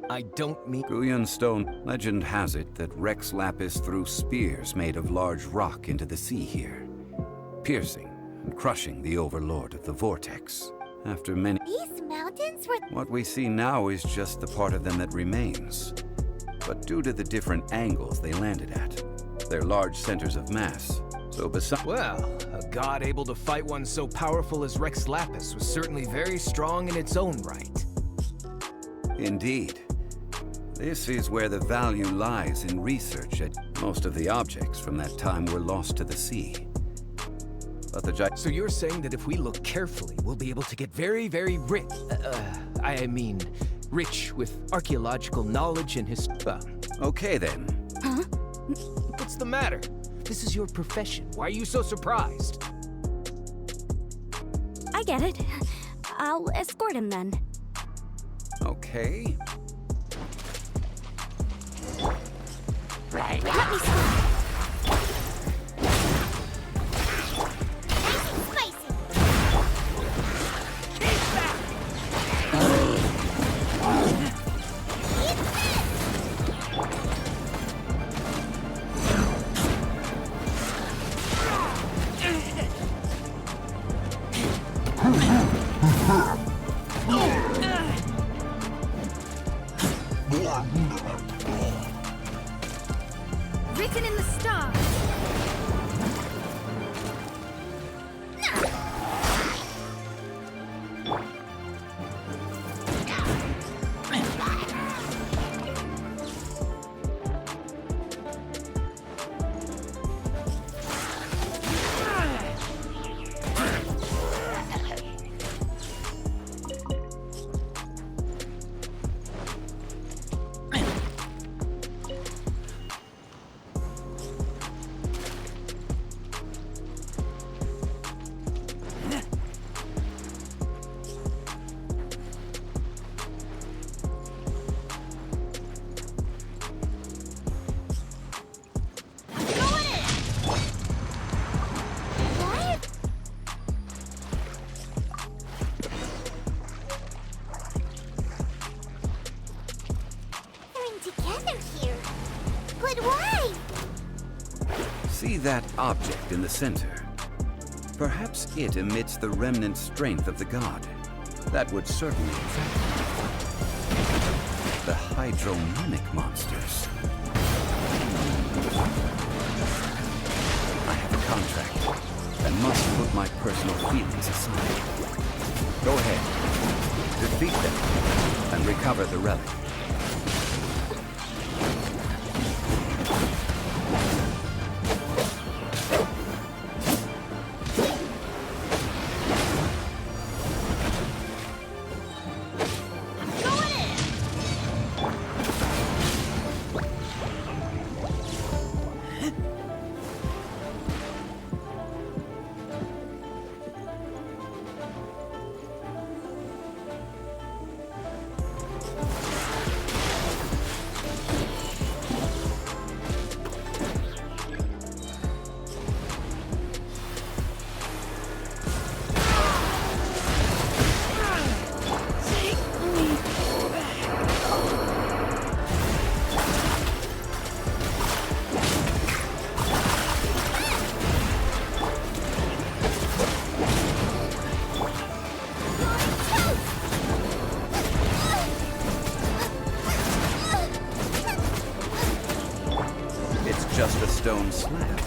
I don't mean... Guyan stone. Legend has it that Rex Lapis threw spears made of large rock into the sea here, piercing and crushing the overlord of the vortex. After many... These mountains were... What we see now is just the part of them that remains. But due to the different angles they landed at, they're large centers of mass. So besides... Well, a god able to fight one so powerful as Rex Lapis was certainly very strong in its own right. Indeed. This is where the value lies in research. Most of the objects from that time were lost to the sea. But the So you're saying that if we look carefully, we'll be able to get very, very rich. Rich with archaeological knowledge and Okay then. Huh? What's the matter? This is your profession. Why are you so surprised? I get it. I'll escort him then. Okay. Right. Let me see. Written in the stars. See that object in the center? Perhaps it emits the remnant strength of the god. That would certainly attract the hydromimic monsters. I have a contract and must put my personal feelings aside. Go ahead, defeat them, and recover the relic. Just a stone slab,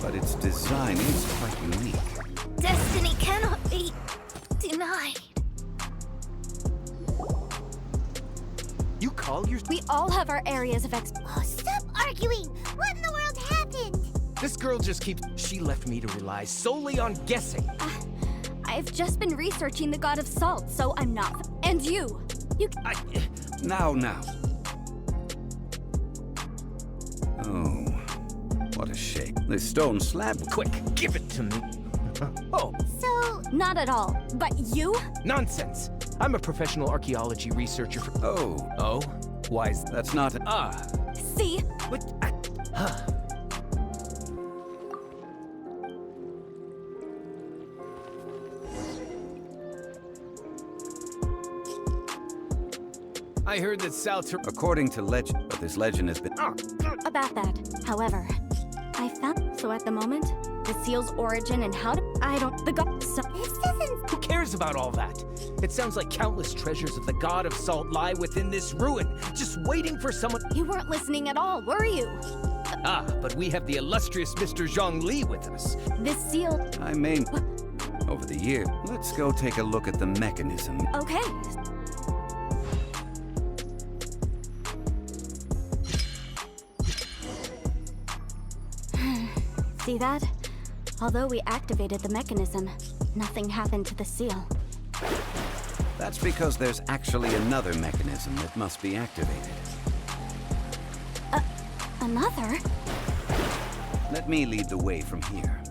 but its design is quite unique. Destiny cannot be denied. You call your... We all have our areas of Oh, stop arguing! What in the world happened? This girl just keeps... She left me to rely solely on guessing. I've just been researching the god of salt, so I'm not... And you! Now. Oh, what a shame. The stone slab... Quick, give it to me. Oh. So, not at all. But you? Nonsense. I'm a professional archaeology researcher for... Oh. Oh? Why is... That's not... See? What? I heard that According to legend, but this legend has been... About that, however, I found... So at the moment, the seal's origin and how to... I don't... The god... So... This isn't... Who cares about all that? It sounds like countless treasures of the God of Salt lie within this ruin, just waiting for someone... You weren't listening at all, were you? Ah, but we have the illustrious Mr. Zhongli with us. This seal... I may... Over the year, let's go take a look at the mechanism. Okay. See that? Although we activated the mechanism, nothing happened to the seal. That's because there's actually another mechanism that must be activated. Another? Let me lead the way from here.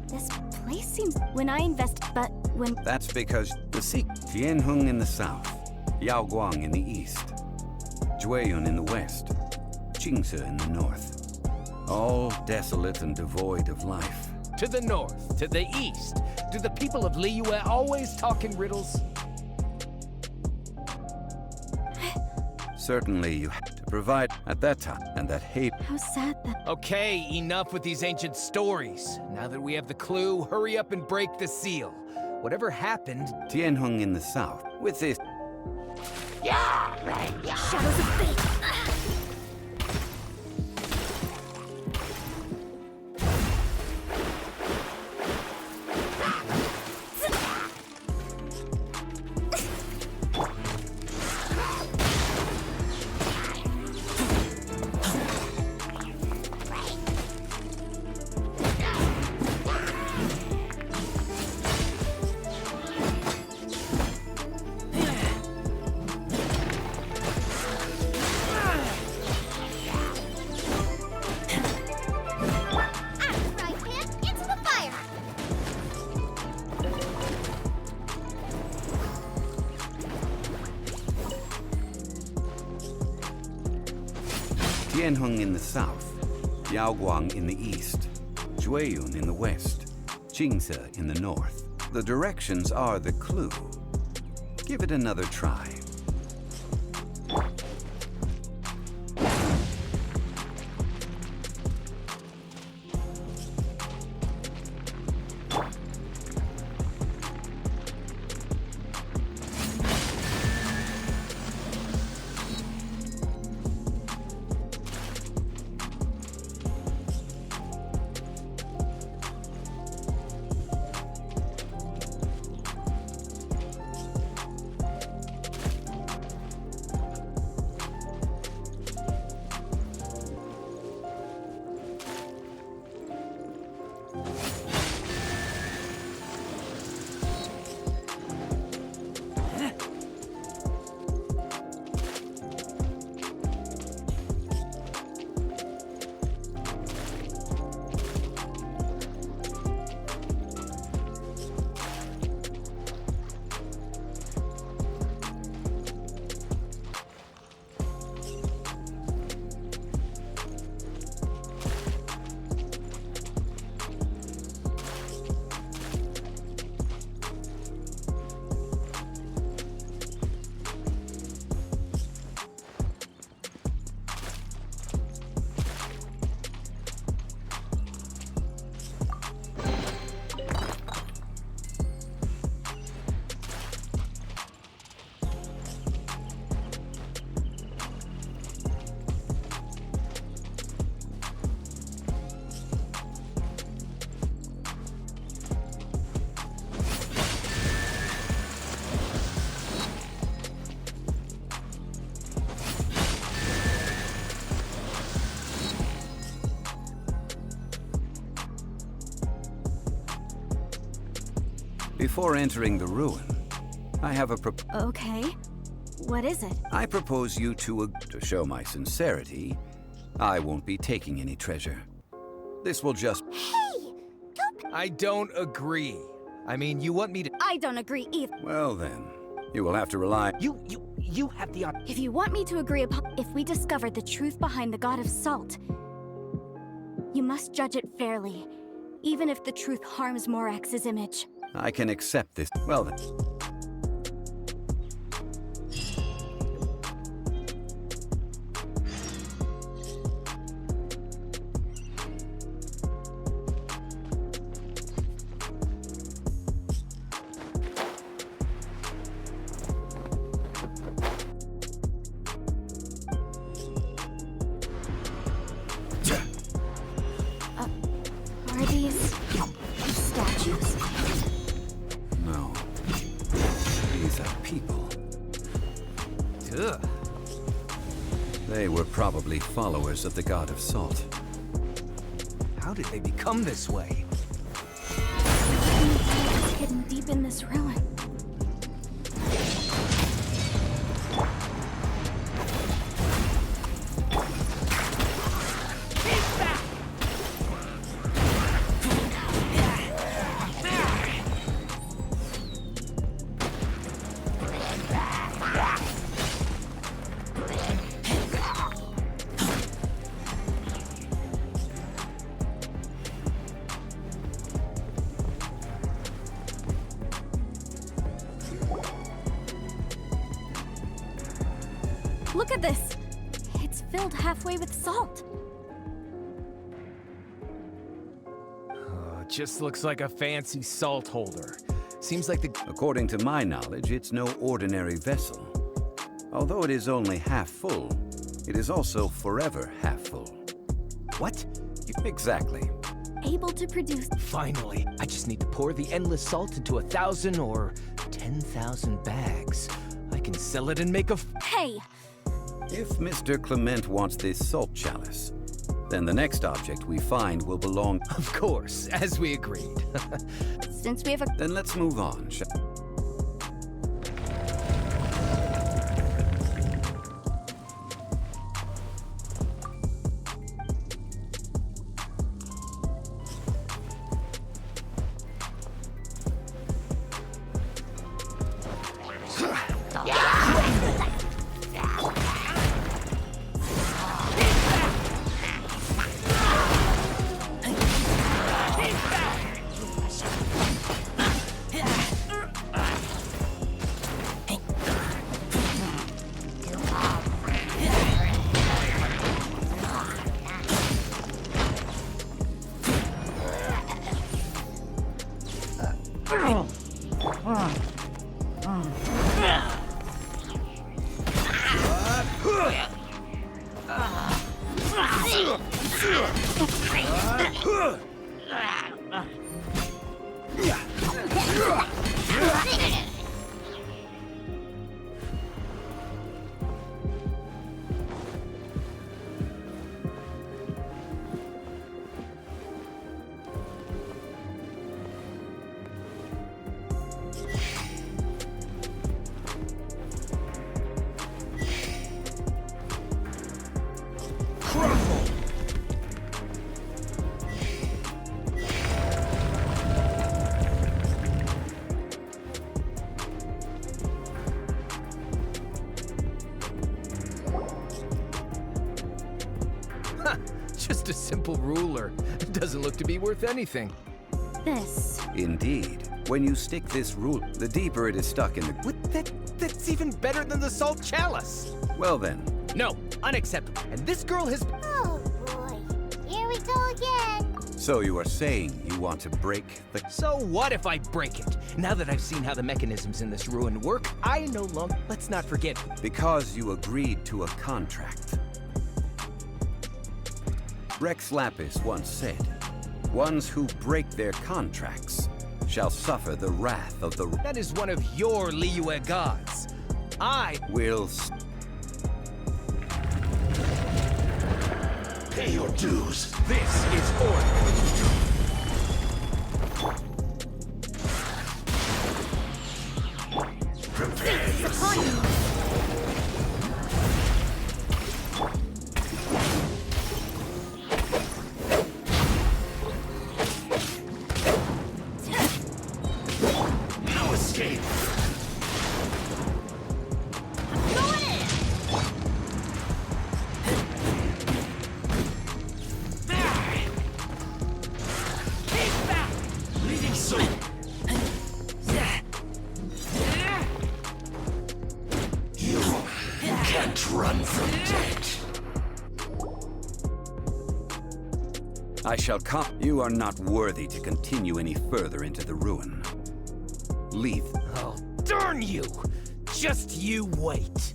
This place seems... When I invest... But when... That's because the Tianheng in the south, Yaoguang in the east, Jueyun in the west, Qingce in the north. All desolate and devoid of life. To the north, to the east. Do the people of Liyue always talk in riddles? Certainly you had to provide at that time, and that hate... How sad that... Okay, enough with these ancient stories. Now that we have the clue, hurry up and break the seal. Whatever happened... Tianheng in the south, with this... Shadows of fate! Tianheng in the south, Yaoguang in the east, Jueyun in the west, Qingce in the north. The directions are the clue. Give it another try. Before entering the ruin, I have a Okay. What is it? I propose you to show my sincerity. I won't be taking any treasure. This will just... Hey! I don't agree. I mean, you want me to... I don't agree either. Well then, you will have to rely... You have the... If you want me to agree upon... If we discovered the truth behind the God of Salt, you must judge it fairly, even if the truth harms Morax's image. I can accept this. Well then. these statues? No. These are people. Ugh. They were probably followers of the god of salt. How did they become this way? It's hidden deep in this ruin. Look at this! It's filled halfway with salt. Just looks like a fancy salt holder. Seems like the... According to my knowledge, it's no ordinary vessel. Although it is only half full, it is also forever half full. What? Exactly. Able to produce... Finally, I just need to pour the endless salt into 1,000 or 10,000 bags. I can sell it and make a... Hey! If Mr. Clement wants this salt chalice, then the next object we find will belong... Of course, as we agreed. Since we have a... Then let's move on, shall Just a simple ruler. It doesn't look to be worth anything. This. Indeed. When you stick this rule, the deeper it is stuck in the... That's even better than the salt chalice. Well then. No, unacceptable. And this girl has... Oh boy, here we go again. So you are saying you want to break the... So what if I break it? Now that I've seen how the mechanisms in this ruin work, I no longer... Let's not forget... Because you agreed to a contract. Rex Lapis once said, ones who break their contracts shall suffer the wrath of the... That is one of your Liyue gods. I will... Pay your dues. This is Origens. Prepare yourself. No escape. Leading soul. You can't run from death. I shall come. You are not worthy to continue any further into the ruin. Leave. Oh, darn you! Just you wait.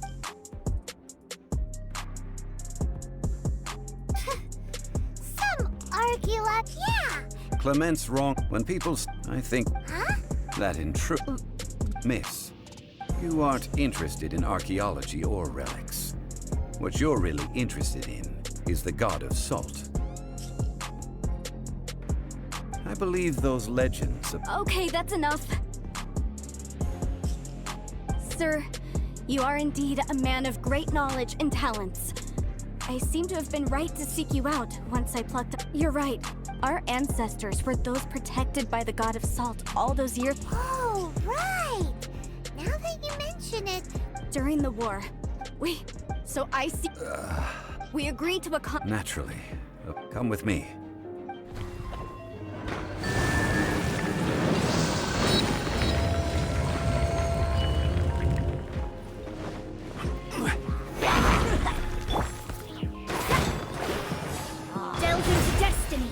Some Argula, yeah. Clement's wrong. When I think that in truth, Miss, you aren't interested in archaeology or relics. What you're really interested in is the god of salt. I believe those legends of... Okay, that's enough. Sir, you are indeed a man of great knowledge and talents. I seem to have been right to seek you out once I plucked up. You're right. Our ancestors were those protected by the god of salt all those years. Oh, right! Now that you mention it... During the war, we agreed to a Naturally. Come with me. delve into destiny.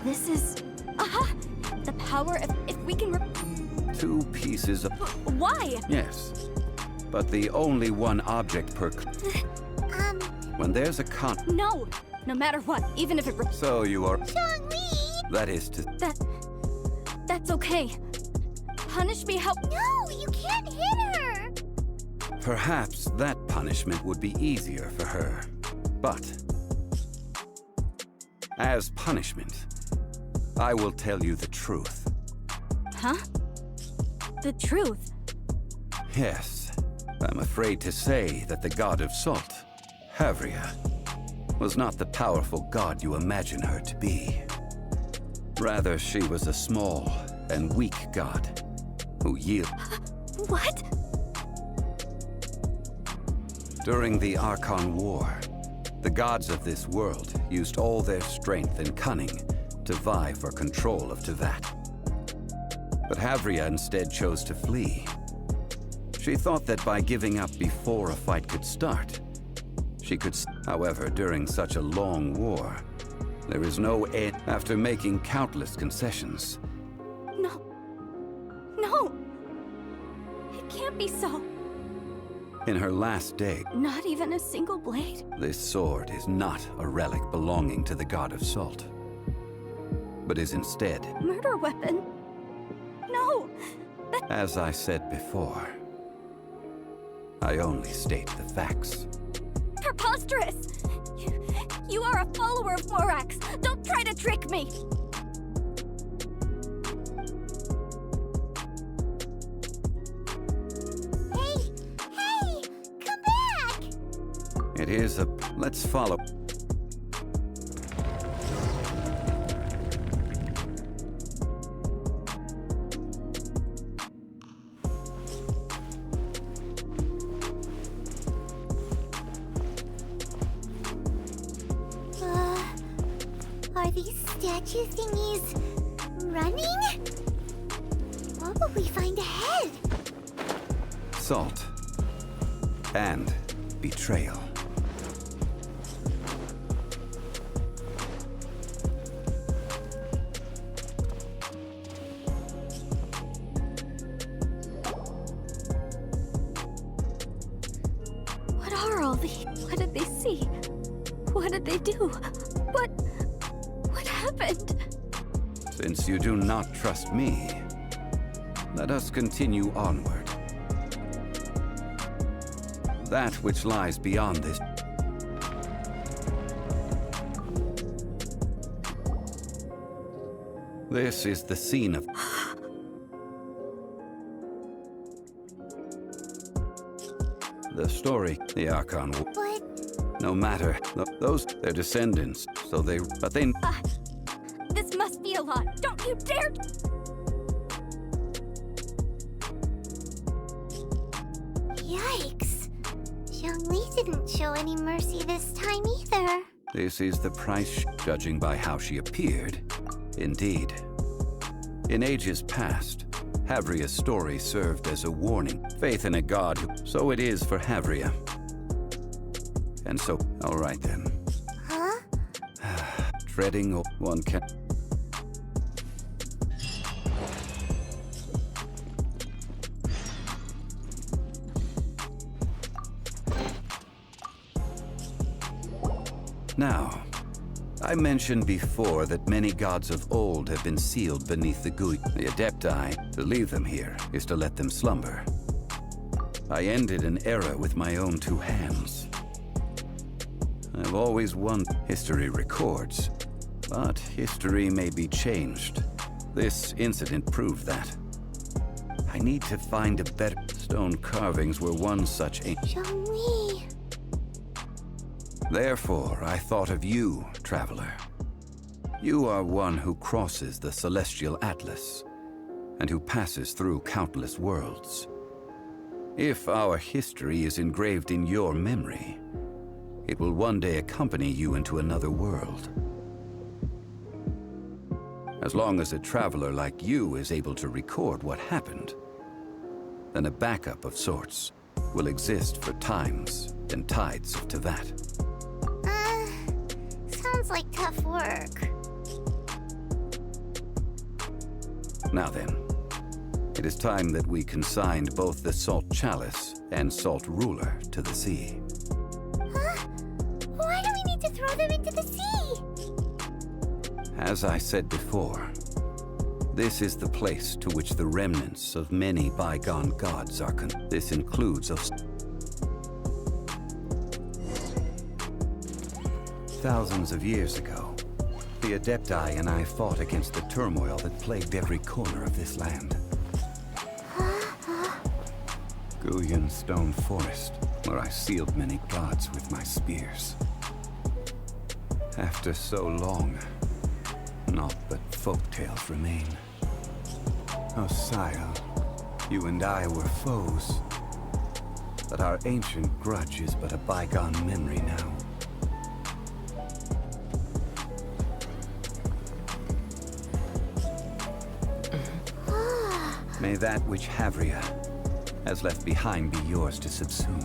This is... the power of... If we can... 2 pieces of... Why? Yes. But the only one object per... When there's a No! No matter what, even if it... So you are... Zhongli! That is to... That's okay. Punish me how... No, you can't hit her! Perhaps that punishment would be easier for her. But... as punishment, I will tell you the truth. Huh? The truth? Yes. I'm afraid to say that the god of salt, Havria, was not the powerful god you imagine her to be. Rather, she was a small and weak god who yielded. What? During the Archon War, the gods of this world used all their strength and cunning to vie for control of Tevat. But Havria instead chose to flee. She thought that by giving up before a fight could start, she could... However, during such a long war, there is no end. After making countless concessions... No. No! It can't be so. In her last day... Not even a single blade? This sword is not a relic belonging to the god of salt, but is instead... Murder weapon? No! As I said before, I only state the facts. Preposterous! You are a follower of Morax! Don't try to trick me! Hey! Come back! It is a... Let's follow. Are these statue thingies running? What will we find ahead? assault and betrayal. What are all these? What did they see? What did they do? What happened? Since you do not trust me, let us continue onward. That which lies beyond this. This is the scene of... the story, the Archon. But No matter, those, their descendants, but they... This must be a lot. Don't you dare! yikes. Zhongli didn't show any mercy this time either. This is the price, judging by how she appeared. Indeed. In ages past, Havria's story served as a warning. Faith in a god, so it is for Havria. And so, all right then. Huh? Treading one can... Now, I mentioned before that many gods of old have been sealed beneath the Gui. The Adepti, to leave them here is to let them slumber. I ended an era with my own two hands. I've always wondered. History records, but history may be changed. This incident proved that. I need to find a better... Stone carvings were one such a... Zhongli. Therefore, I thought of you, traveler. You are one who crosses the celestial atlas, and who passes through countless worlds. If our history is engraved in your memory, it will one day accompany you into another world. As long as a traveler like you is able to record what happened, then a backup of sorts will exist for times and tides of Tevat. Sounds like tough work. Now then, it is time that we consigned both the Salt Chalice and Salt Ruler to the sea. Huh? Why do we need to throw them into the sea? As I said before, this is the place to which the remnants of many bygone gods are This includes us. Thousands of years ago, the Adepti and I fought against the turmoil that plagued every corner of this land. Guyan Stone Forest, where I sealed many gods with my spears. After so long, naught but folktales remain. Oh, sire, you and I were foes, but our ancient grudge is but a bygone memory now. May that which Havria has left behind be yours to subsume.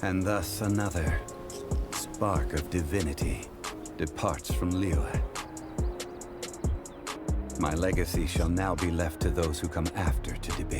And thus another spark of divinity departs from Liyue. My legacy shall now be left to those who come after to debate.